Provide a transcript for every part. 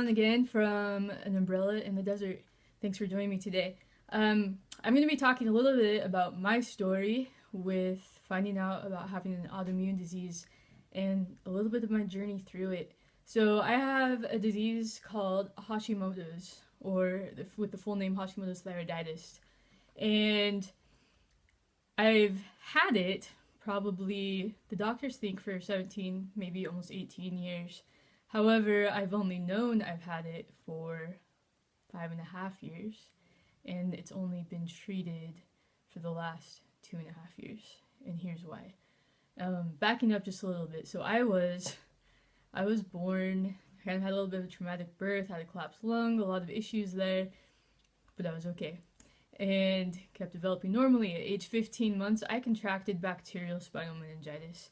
on again from An Umbrella in the Desert. Thanks for joining me today. I'm going to be talking a little bit about my story with finding out about having an autoimmune disease and a little bit of my journey through it. So I have a disease called Hashimoto's, or with the full name Hashimoto's thyroiditis. And I've had it probably, the doctors think, for 17, maybe almost 18 years. However, I've only known I've had it for 5.5 years, and it's only been treated for the last 2.5 years, and here's why. Backing up just a little bit, so I was born, kind of had a little bit of a traumatic birth, had a collapsed lung, a lot of issues there, but I was okay, and kept developing normally. At age 15 months, I contracted bacterial spinal meningitis,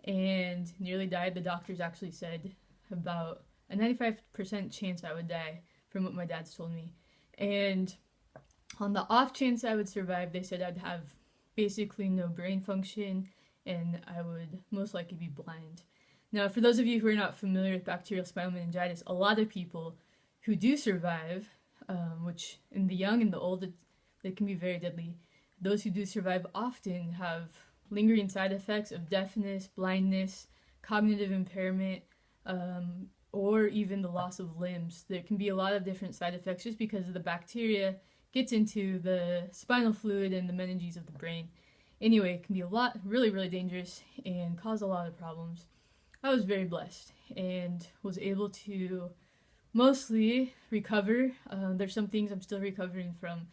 and nearly died. The doctors actually said about a 95% chance I would die from what my dad's told me. And on the off chance I would survive, they said I'd have basically no brain function and I would most likely be blind. Now, for those of you who are not familiar with bacterial spinal meningitis, a lot of people who do survive, which in the young and the old, it can be very deadly. Those who do survive often have lingering side effects of deafness, blindness, cognitive impairment, or even the loss of limbs. There can be a lot of different side effects just because the bacteria gets into the spinal fluid and the meninges of the brain. Anyway, it can be a lot, really, really dangerous and cause a lot of problems. I was very blessed and was able to mostly recover. There's some things I'm still recovering from.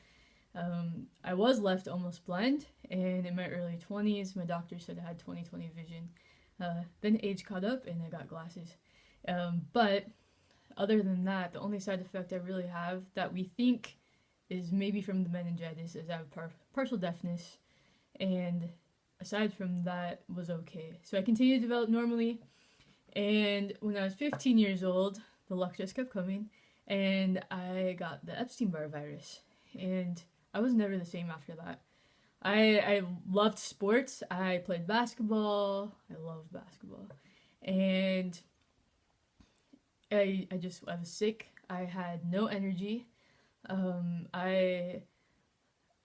I was left almost blind, and in my early 20s, my doctor said I had 20/20 vision. Then age caught up and I got glasses. But other than that, the only side effect I really have that we think is maybe from the meningitis is I have partial deafness, and aside from that, was okay. So I continued to develop normally, and when I was 15 years old, the luck just kept coming, and I got the Epstein-Barr virus, and I was never the same after that. I loved sports. I played basketball. I loved basketball. And I was sick. I had no energy. I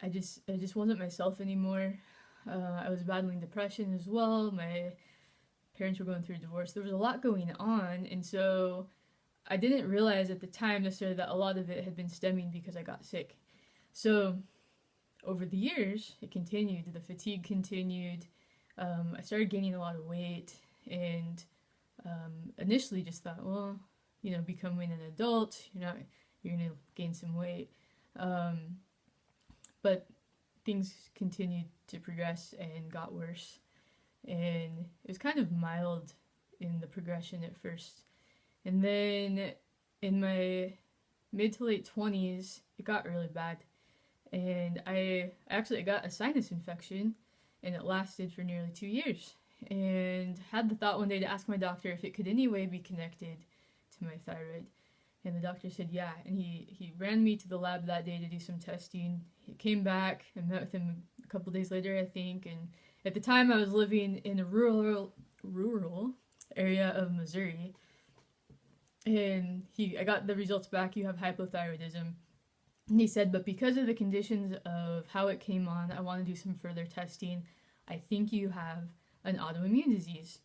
just wasn't myself anymore. I was battling depression as well. My parents were going through a divorce. There was a lot going on, and so I didn't realize at the time necessarily that a lot of it had been stemming because I got sick. So over the years, it continued. The fatigue continued. I started gaining a lot of weight, and initially just thought, well, becoming an adult, you're gonna gain some weight. But things continued to progress and got worse, and it was kind of mild in the progression at first, and then in my mid to late 20s, it got really bad. And I got a sinus infection, and it lasted for nearly 2 years. And had the thought one day to ask my doctor if it could any way be connected to my thyroid. And the doctor said yeah, and he ran me to the lab that day to do some testing. He came back and met with him a couple days later, I think, and at the time I was living in a rural area of Missouri. And I got the results back. You have hypothyroidism. And he said, but because of the conditions of how it came on, I want to do some further testing. I think you have an autoimmune disease.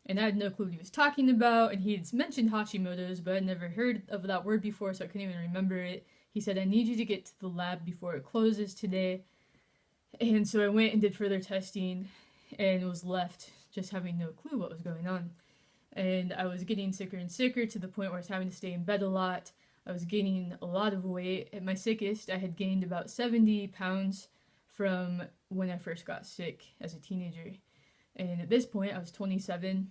And I had no clue what he was talking about, and he had mentioned Hashimoto's, but I'd never heard of that word before, so I couldn't even remember it. He said, I need you to get to the lab before it closes today. And so I went and did further testing, and was left just having no clue what was going on. And I was getting sicker and sicker to the point where I was having to stay in bed a lot. I was gaining a lot of weight. At my sickest, I had gained about 70 pounds from when I first got sick as a teenager. And at this point, I was 27.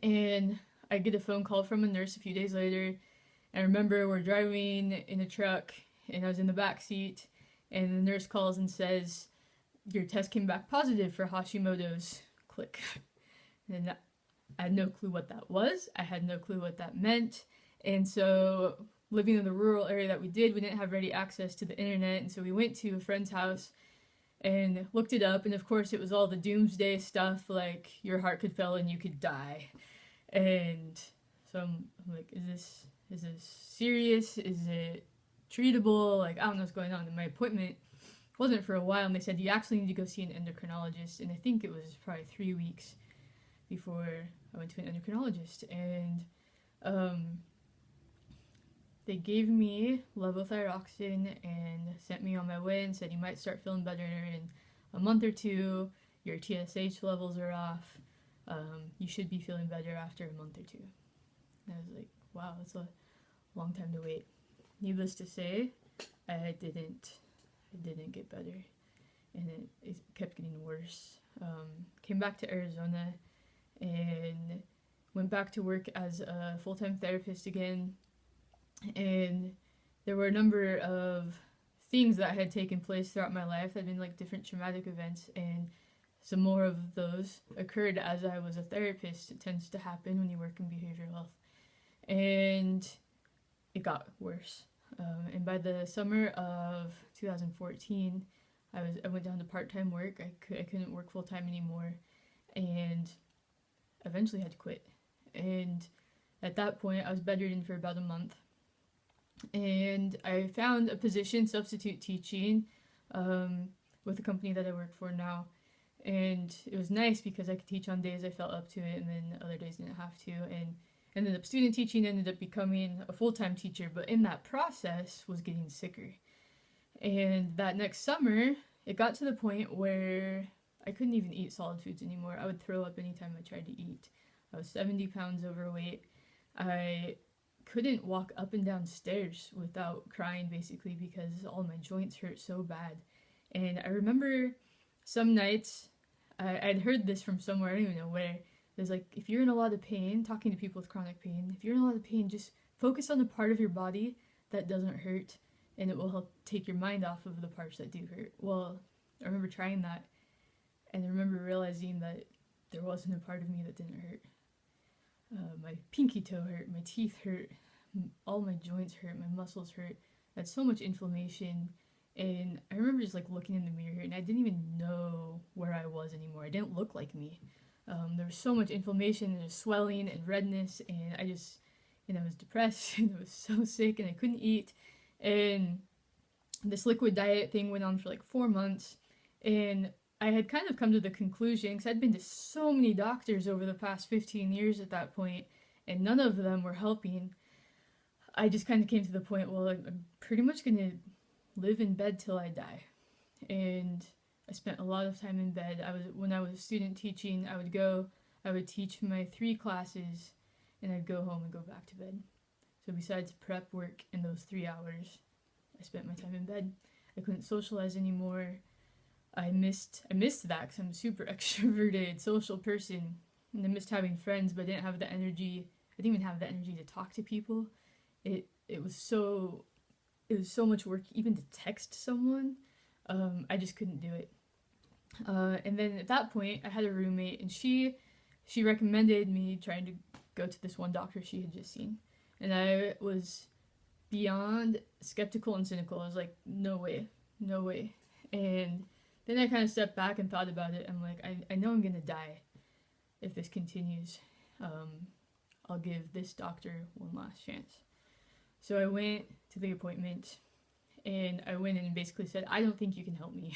And I get a phone call from a nurse a few days later. I remember we're driving in a truck, and I was in the back seat. And the nurse calls and says, your test came back positive for Hashimoto's. Click. And I had no clue what that was. I had no clue what that meant. And so, living in the rural area that we didn't have ready access to the internet, and so we went to a friend's house and looked it up, and of course it was all the doomsday stuff, like your heart could fail and you could die. And so I'm like, is is this serious? Is it treatable? Like, I don't know what's going on. And my appointment wasn't for a while, and they said, you actually need to go see an endocrinologist. And I think it was probably 3 weeks before I went to an endocrinologist. And they gave me levothyroxine and sent me on my way and said, you might start feeling better in a month or two. Your TSH levels are off. You should be feeling better after a month or two. And I was like, wow, that's a long time to wait. Needless to say, I didn't get better, and it kept getting worse. Came back to Arizona and went back to work as a full-time therapist again, and there were a number of things that had taken place throughout my life that had been like different traumatic events, and some more of those occurred as I was a therapist. It tends to happen when you work in behavioral health, and it got worse. And by the summer of 2014, I went down to part-time work. I couldn't work full-time anymore, and eventually had to quit. And at that point, I was bedridden for about a month, and I found a position, substitute teaching, with the company that I work for now. And it was nice because I could teach on days I felt up to it, and then other days didn't have to. And ended up student teaching, ended up becoming a full-time teacher, but in that process was getting sicker. And that next summer, it got to the point where I couldn't even eat solid foods anymore. I would throw up anytime I tried to eat. I was 70 pounds overweight. I couldn't walk up and down stairs without crying, basically, because all my joints hurt so bad. And I remember some nights, I'd heard this from somewhere, I don't even know where. There's like, if you're in a lot of pain, talking to people with chronic pain, if you're in a lot of pain, just focus on the part of your body that doesn't hurt, and it will help take your mind off of the parts that do hurt. Well, I remember trying that, and I remember realizing that there wasn't a part of me that didn't hurt. My pinky toe hurt, my teeth hurt, all my joints hurt, my muscles hurt. I had so much inflammation, and I remember just like looking in the mirror, and I didn't even know where I was anymore. I didn't look like me. There was so much inflammation and swelling and redness, and I was depressed, and I was so sick, and I couldn't eat. And this liquid diet thing went on for like 4 months, and I had kind of come to the conclusion, because I'd been to so many doctors over the past 15 years at that point, and none of them were helping. I just kind of came to the point, well, I'm pretty much going to live in bed till I die. And I spent a lot of time in bed. When I was student teaching, I would teach my 3 classes, and I'd go home and go back to bed. So besides prep work in those 3 hours, I spent my time in bed. I couldn't socialize anymore. I missed that because I'm a super extroverted, social person, and I missed having friends, but I didn't have the energy. I didn't even have the energy to talk to people. It was so much work even to text someone. I just couldn't do it. And then at that point, I had a roommate, and she recommended me trying to go to this one doctor she had just seen. And I was beyond skeptical and cynical. I was like, no way. And then I kind of stepped back and thought about it. I'm like, I know I'm going to die if this continues. I'll give this doctor one last chance. So I went to the appointment, and I went in and basically said, I don't think you can help me.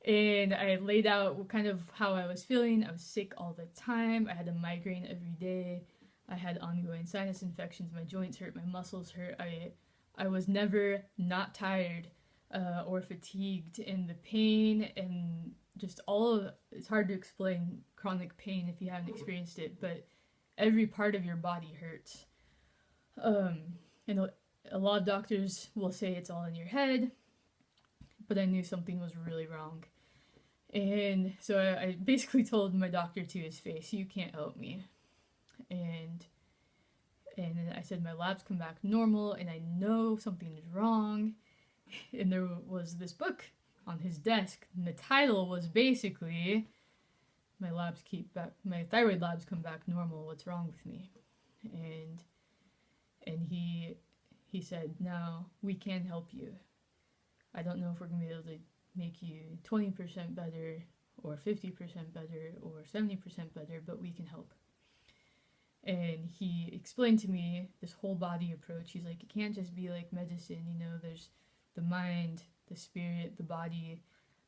And I laid out kind of how I was feeling. I was sick all the time. I had a migraine every day. I had ongoing sinus infections. My joints hurt. My muscles hurt. I was never not tired or fatigued. And the pain and just it's hard to explain chronic pain if you haven't experienced it, but every part of your body hurts. And a lot of doctors will say it's all in your head, but I knew something was really wrong. And so I basically told my doctor to his face, you can't help me. And I said, my labs come back normal, and I know something is wrong. And there was this book on his desk, and the title was basically, my thyroid labs come back normal, what's wrong with me? And he said, no, we can help you. I don't know if we're going to be able to make you 20% better, or 50% better, or 70% better, but we can help. And he explained to me this whole body approach. He's like, it can't just be like medicine, you know, there's the mind, the spirit, the body,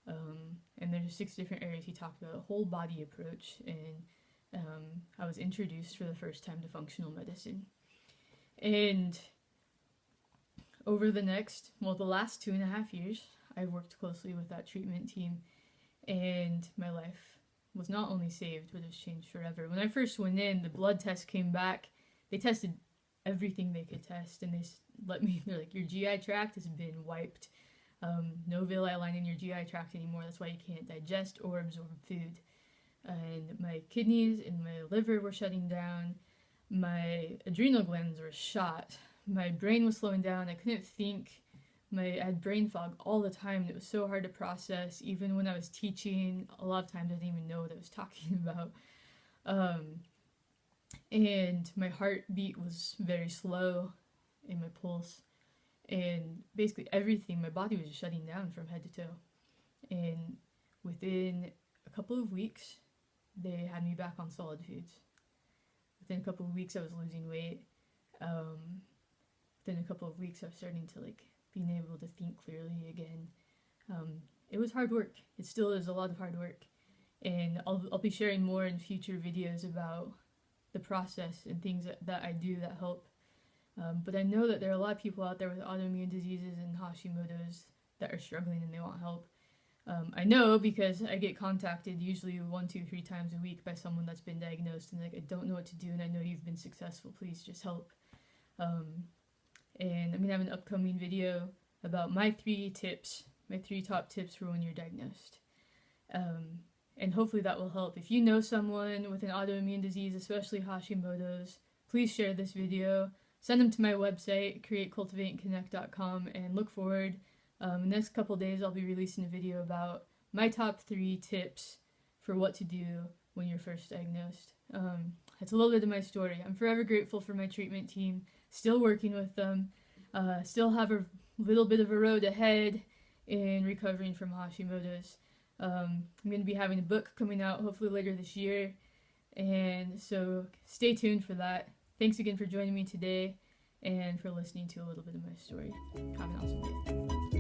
and there's 6 different areas he talked about, a whole body approach. And I was introduced for the first time to functional medicine. And over the last 2.5 years, I've worked closely with that treatment team, and my life was not only saved, but it was changed forever. When I first went in, the blood test came back. They tested everything they could test, and they're like, your GI tract has been wiped. No villi lining your GI tract anymore. That's why you can't digest or absorb food. And my kidneys and my liver were shutting down. My adrenal glands were shot. My brain was slowing down. I couldn't think. I had brain fog all the time. It was so hard to process. Even when I was teaching, a lot of times I didn't even know what I was talking about. And my heartbeat was very slow, and my pulse. And basically everything, my body was just shutting down from head to toe. And within a couple of weeks, they had me back on solid foods. Within a couple of weeks, I was losing weight. Within a couple of weeks, I was starting to being able to think clearly again. It was hard work. It still is a lot of hard work. And I'll be sharing more in future videos about the process and things that I do that help. But I know that there are a lot of people out there with autoimmune diseases and Hashimoto's that are struggling and they want help. I know because I get contacted usually 1, 2, 3 times a week by someone that's been diagnosed and I don't know what to do, and I know you've been successful, please just help. And I'm going to have an upcoming video about my 3 top tips for when you're diagnosed. And hopefully that will help. If you know someone with an autoimmune disease, especially Hashimoto's, please share this video. Send them to my website, createcultivateandconnect.com, and look forward. In the next couple days, I'll be releasing a video about my top 3 tips for what to do when you're first diagnosed. That's a little bit of my story. I'm forever grateful for my treatment team, still working with them, still have a little bit of a road ahead in recovering from Hashimoto's. I'm going to be having a book coming out hopefully later this year, and so stay tuned for that. Thanks again for joining me today and for listening to a little bit of my story. Have an awesome day.